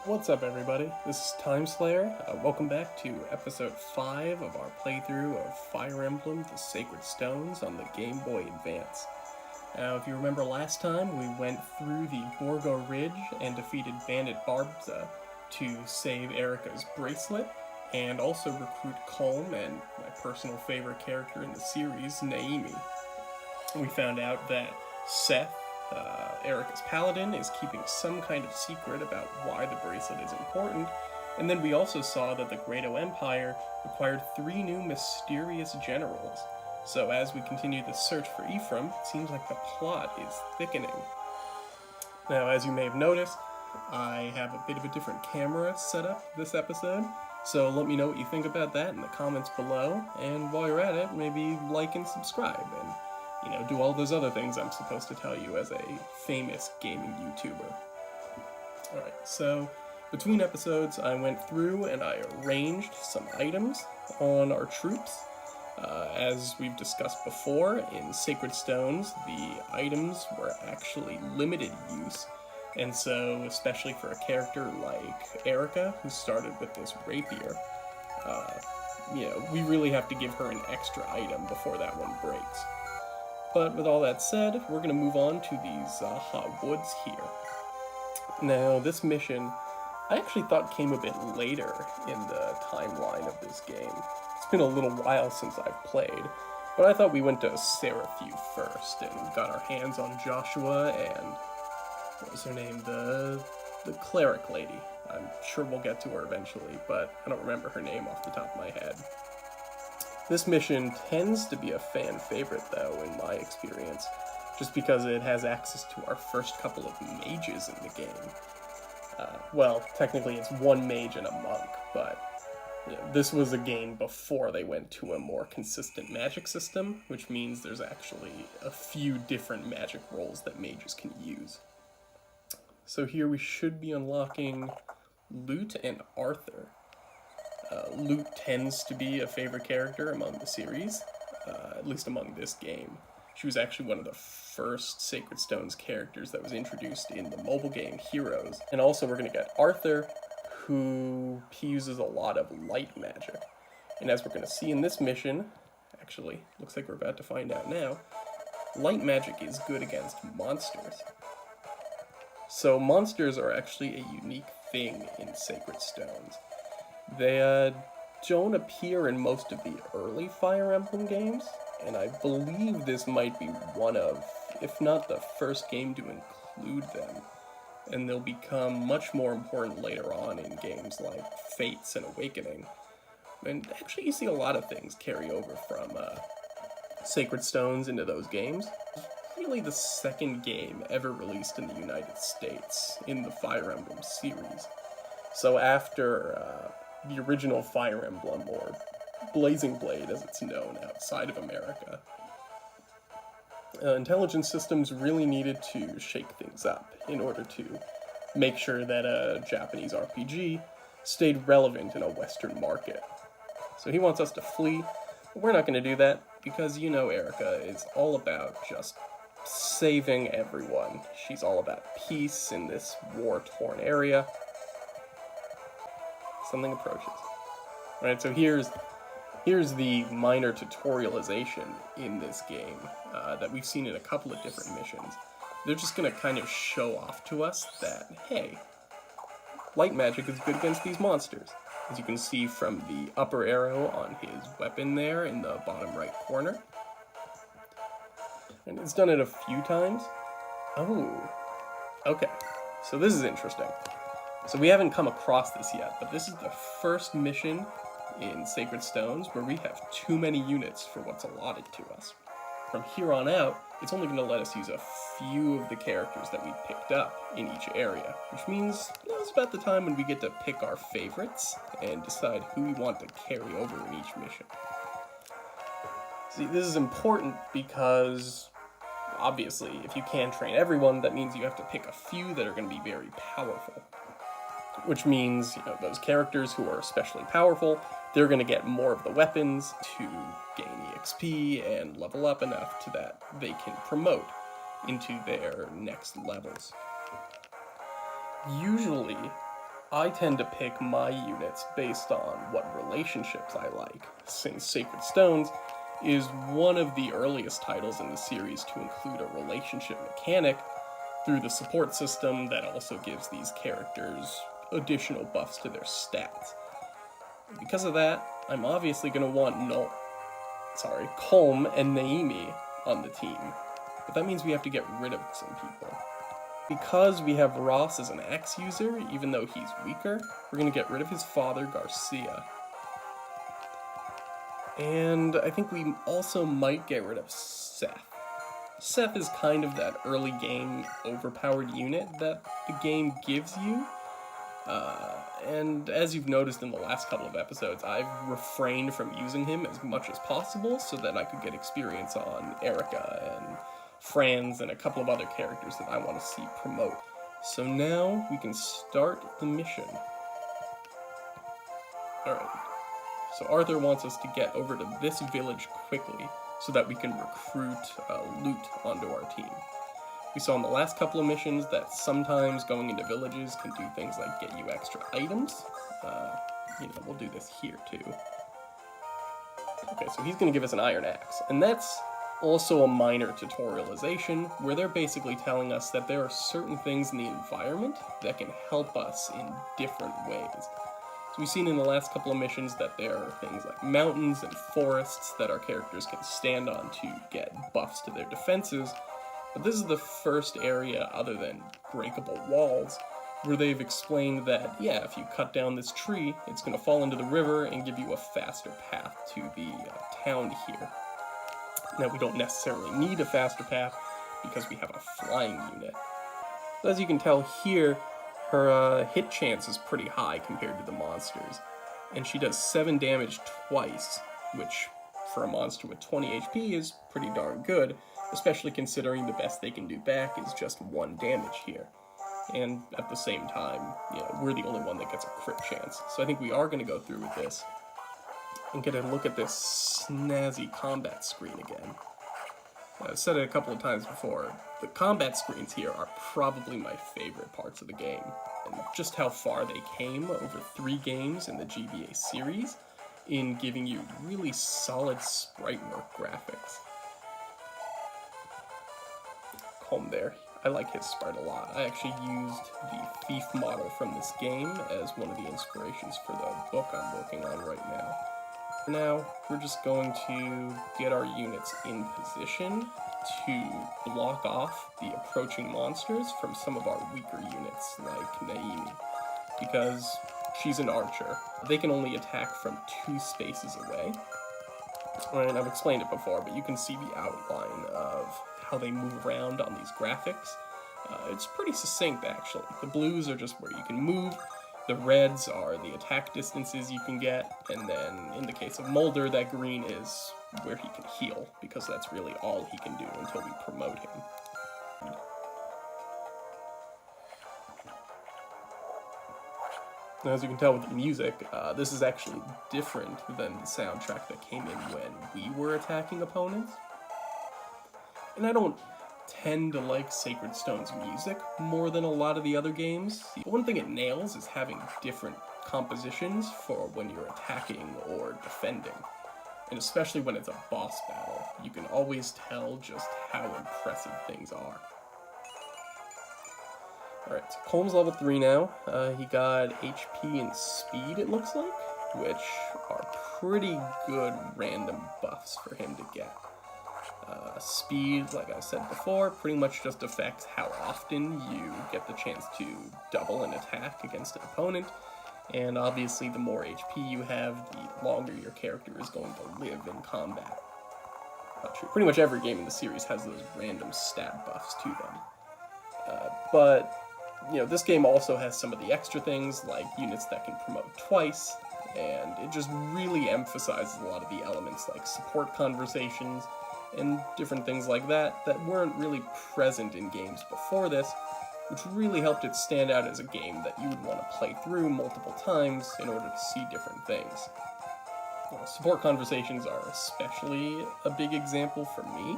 What's up, everybody? This is T1meslayer. Welcome back to episode 5 of our playthrough of Fire Emblem, The Sacred Stones on the Game Boy Advance. Now, if you remember last time, we went through the Borgo Ridge and defeated Bandit Barbza to save Eirika's bracelet, and also recruit Colm and my personal favorite character in the series, Neimi. We found out that Seth, Eirika's paladin, is keeping some kind of secret about why the bracelet is important, and then we also saw that the Grado Empire acquired 3 new mysterious generals. So as we continue the search for Ephraim, it seems like the plot is thickening. Now, as you may have noticed, I have a bit of a different camera set up this episode, so let me know what you think about that in the comments below, and while you're at it, maybe like and subscribe, and do all those other things I'm supposed to tell you as a famous gaming YouTuber. Alright, so between episodes, I went through and I arranged some items on our troops. As we've discussed before, in Sacred Stones, the items were actually limited use, and so, especially for a character like Eirika, who started with this rapier, we really have to give her an extra item before that one breaks. But with all that said, we're going to move on to these hot woods here. Now, this mission, I actually thought came a bit later in the timeline of this game. It's been a little while since I've played, but I thought we went to Seraphue first and got our hands on Joshua and, what was her name, the cleric lady. I'm sure we'll get to her eventually, but I don't remember her name off the top of my head. This mission tends to be a fan favorite, though, in my experience, just because it has access to our first couple of mages in the game. Well, technically it's one mage and a monk, but this was a game before they went to a more consistent magic system, which means there's actually a few different magic roles that mages can use. So here we should be unlocking Lute and Arthur. Lute tends to be a favorite character among the series, at least among this game. She was actually one of the first Sacred Stones characters that was introduced in the mobile game Heroes. And also we're going to get Arthur, who he uses a lot of light magic. And as we're going to see in this mission, actually, looks like we're about to find out now, light magic is good against monsters. So monsters are actually a unique thing in Sacred Stones. They don't appear in most of the early Fire Emblem games, and I believe this might be one of, if not the first game to include them, and they'll become much more important later on in games like Fates and Awakening. And actually you see a lot of things carry over from Sacred Stones into those games. It's really the second game ever released in the United States in the Fire Emblem series. So after the original Fire Emblem, or Blazing Blade as it's known outside of America, intelligence systems really needed to shake things up in order to make sure that a Japanese RPG stayed relevant in a Western market. So he wants us to flee, but we're not going to do that because Eirika is all about just saving everyone. She's all about peace in this war-torn area. Something approaches. Alright, so here's the minor tutorialization in this game that we've seen in a couple of different missions. They're just going to kind of show off to us that, hey, light magic is good against these monsters. As you can see from the upper arrow on his weapon there in the bottom right corner. And it's done it a few times. Oh, okay. So this is interesting. So we haven't come across this yet, but this is the first mission in Sacred Stones where we have too many units for what's allotted to us. From here on out, it's only going to let us use a few of the characters that we picked up in each area, which means it's about the time when we get to pick our favorites and decide who we want to carry over in each mission. See, this is important because, obviously, if you can't train everyone, that means you have to pick a few that are going to be very powerful. Which means, those characters who are especially powerful, they're going to get more of the weapons to gain EXP and level up enough to that they can promote into their next levels. Usually, I tend to pick my units based on what relationships I like, since Sacred Stones is one of the earliest titles in the series to include a relationship mechanic through the support system that also gives these characters additional buffs to their stats. Because of that, I'm obviously going to want Colm and Neimi on the team, but that means we have to get rid of some people. Because we have Ross as an axe user, even though he's weaker, we're going to get rid of his father, Garcia. And I think we also might get rid of Seth. Seth is kind of that early game overpowered unit that the game gives you. And as you've noticed in the last couple of episodes, I've refrained from using him as much as possible so that I could get experience on Eirika and Franz and a couple of other characters that I want to see promote. So now we can start the mission. Alright, so Arthur wants us to get over to this village quickly so that we can recruit loot onto our team. We saw in the last couple of missions that sometimes going into villages can do things like get you extra items. We'll do this here too. Okay, so he's going to give us an iron axe, and that's also a minor tutorialization where they're basically telling us that there are certain things in the environment that can help us in different ways. So we've seen in the last couple of missions that there are things like mountains and forests that our characters can stand on to get buffs to their defenses, but this is the first area other than breakable walls where they've explained that, yeah, if you cut down this tree, it's going to fall into the river and give you a faster path to the town here. Now, we don't necessarily need a faster path because we have a flying unit. As you can tell here, her hit chance is pretty high compared to the monsters, and she does 7 damage twice, which for a monster with 20 HP is pretty darn good, especially considering the best they can do back is just 1 damage here. And at the same time, we're the only one that gets a crit chance. So I think we are going to go through with this and get a look at this snazzy combat screen again. I've said it a couple of times before, the combat screens here are probably my favorite parts of the game, and just how far they came over 3 games in the GBA series in giving you really solid sprite work graphics. Colm there. I like his sprite a lot. I actually used the thief model from this game as one of the inspirations for the book I'm working on right now. For now, we're just going to get our units in position to block off the approaching monsters from some of our weaker units, like Neimi, because she's an archer. They can only attack from 2 spaces away. And I've explained it before, but you can see the outline of how they move around on these graphics. It's pretty succinct, actually. The blues are just where you can move, the reds are the attack distances you can get, and then in the case of Mulder, that green is where he can heal, because that's really all he can do until we promote him. Now, as you can tell with the music, this is actually different than the soundtrack that came in when we were attacking opponents. And I don't tend to like Sacred Stone's music more than a lot of the other games. One thing it nails is having different compositions for when you're attacking or defending. And especially when it's a boss battle, you can always tell just how impressive things are. Alright, so Colm's level 3 now. He got HP and speed, it looks like, which are pretty good random buffs for him to get. Speed, like I said before, pretty much just affects how often you get the chance to double an attack against an opponent, and obviously the more HP you have, the longer your character is going to live in combat. Pretty much every game in the series has those random stat buffs to them. But this game also has some of the extra things, like units that can promote twice, and it just really emphasizes a lot of the elements like support conversations, and different things like that weren't really present in games before this, which really helped it stand out as a game that you would want to play through multiple times in order to see different things. Support conversations are especially a big example for me,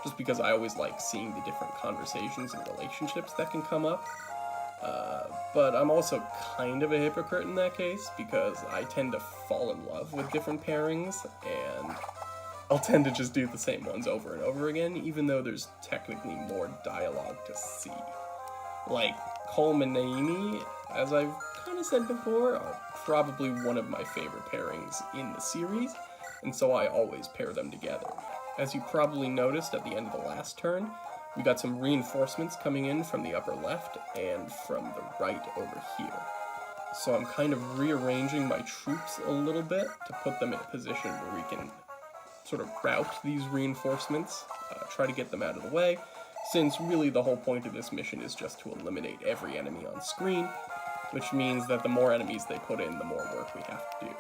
just because I always like seeing the different conversations and relationships that can come up. But I'm also kind of a hypocrite in that case, because I tend to fall in love with different pairings, and I'll tend to just do the same ones over and over again, even though there's technically more dialogue to see. Like, Colm and Neimi, as I've kind of said before, are probably one of my favorite pairings in the series, and so I always pair them together. As you probably noticed at the end of the last turn, we got some reinforcements coming in from the upper left and from the right over here. So I'm kind of rearranging my troops a little bit to put them in a position where we can sort of route these reinforcements, try to get them out of the way, since really the whole point of this mission is just to eliminate every enemy on screen, which means that the more enemies they put in, the more work we have to do.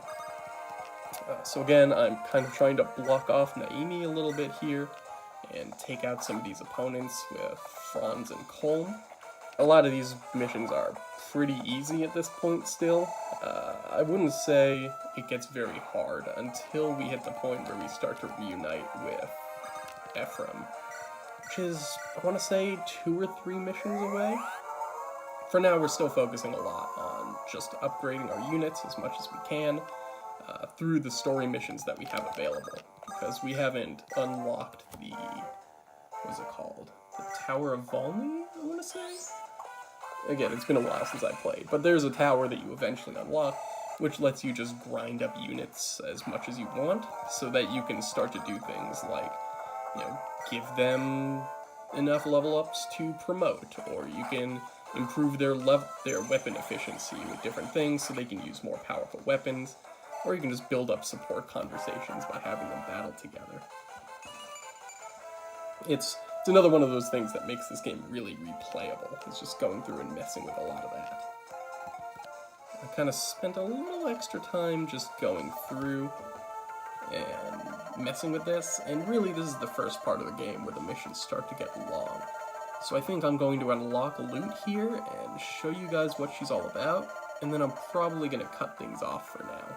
So again, I'm kind of trying to block off Neimi a little bit here, and take out some of these opponents with Franz and Colm. A lot of these missions are pretty easy at this point still. I wouldn't say it gets very hard until we hit the point where we start to reunite with Ephraim, which is, I want to say, 2 or 3 missions away. For now, we're still focusing a lot on just upgrading our units as much as we can through the story missions that we have available, because we haven't unlocked the, what's it called? The Tower of Volney, I want to say? Again, it's been a while since I played, but there's a tower that you eventually unlock, which lets you just grind up units as much as you want, so that you can start to do things like, give them enough level ups to promote, or you can improve their weapon efficiency with different things so they can use more powerful weapons, or you can just build up support conversations by having them battle together. It's another one of those things that makes this game really replayable. It's just going through and messing with a lot of that. I kind of spent a little extra time just going through and messing with this, and really this is the first part of the game where the missions start to get long. So I think I'm going to unlock loot here and show you guys what she's all about, and then I'm probably going to cut things off for now.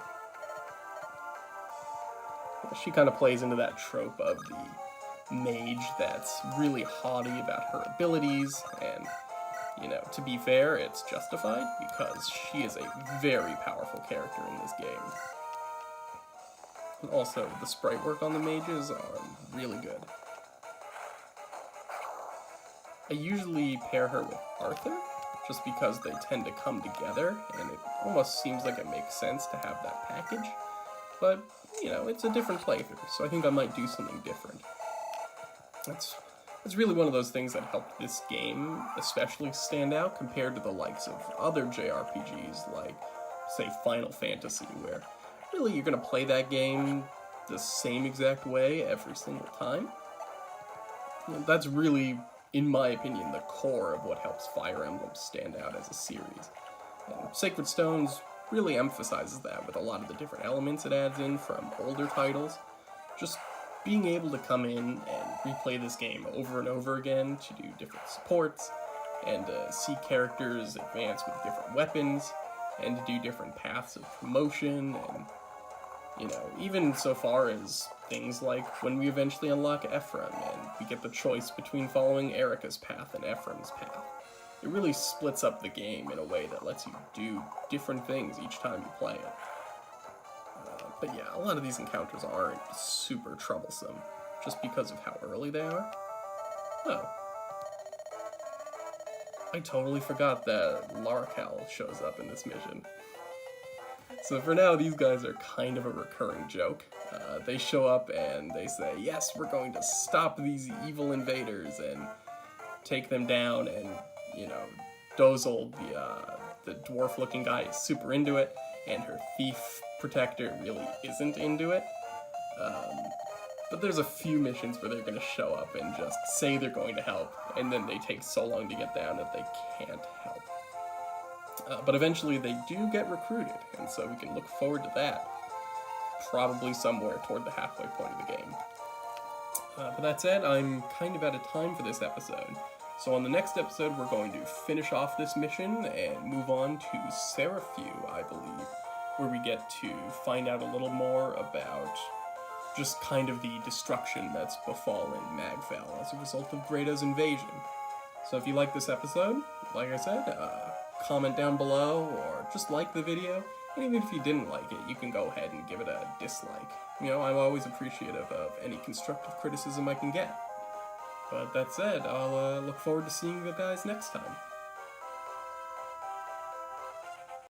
She kind of plays into that trope of the mage that's really haughty about her abilities, and, to be fair, it's justified, because she is a very powerful character in this game. And also, the sprite work on the mages are really good. I usually pair her with Arthur, just because they tend to come together, and it almost seems like it makes sense to have that package, but, it's a different playthrough, so I think I might do something different. It's really one of those things that helped this game especially stand out compared to the likes of other JRPGs like, say, Final Fantasy, where really you're going to play that game the same exact way every single time. That's really, in my opinion, the core of what helps Fire Emblem stand out as a series. And Sacred Stones really emphasizes that with a lot of the different elements it adds in from older titles. Just being able to come in and replay this game over and over again to do different supports, and see characters advance with different weapons, and to do different paths of promotion, and, even so far as things like when we eventually unlock Ephraim, and we get the choice between following Eirika's path and Ephraim's path. It really splits up the game in a way that lets you do different things each time you play it. But yeah, a lot of these encounters aren't super troublesome, just because of how early they are. Oh. I totally forgot that lurk shows up in this mission. So for now, these guys are kind of a recurring joke. They show up and they say, yes, we're going to stop these evil invaders and take them down, and, Dozel, the dwarf-looking guy, is super into it, and her thief protector really isn't into it. But there's a few missions where they're going to show up and just say they're going to help, and then they take so long to get down that they can't help. But eventually they do get recruited, and so we can look forward to that, probably somewhere toward the halfway point of the game. But that said, I'm kind of out of time for this episode. So on the next episode, we're going to finish off this mission and move on to Seraphew, I believe, where we get to find out a little more about just kind of the destruction that's befallen Magval as a result of Greta's invasion. So if you like this episode, like I said, comment down below or just like the video. And even if you didn't like it, you can go ahead and give it a dislike. You know, I'm always appreciative of any constructive criticism I can get. But that said, I'll look forward to seeing you guys next time.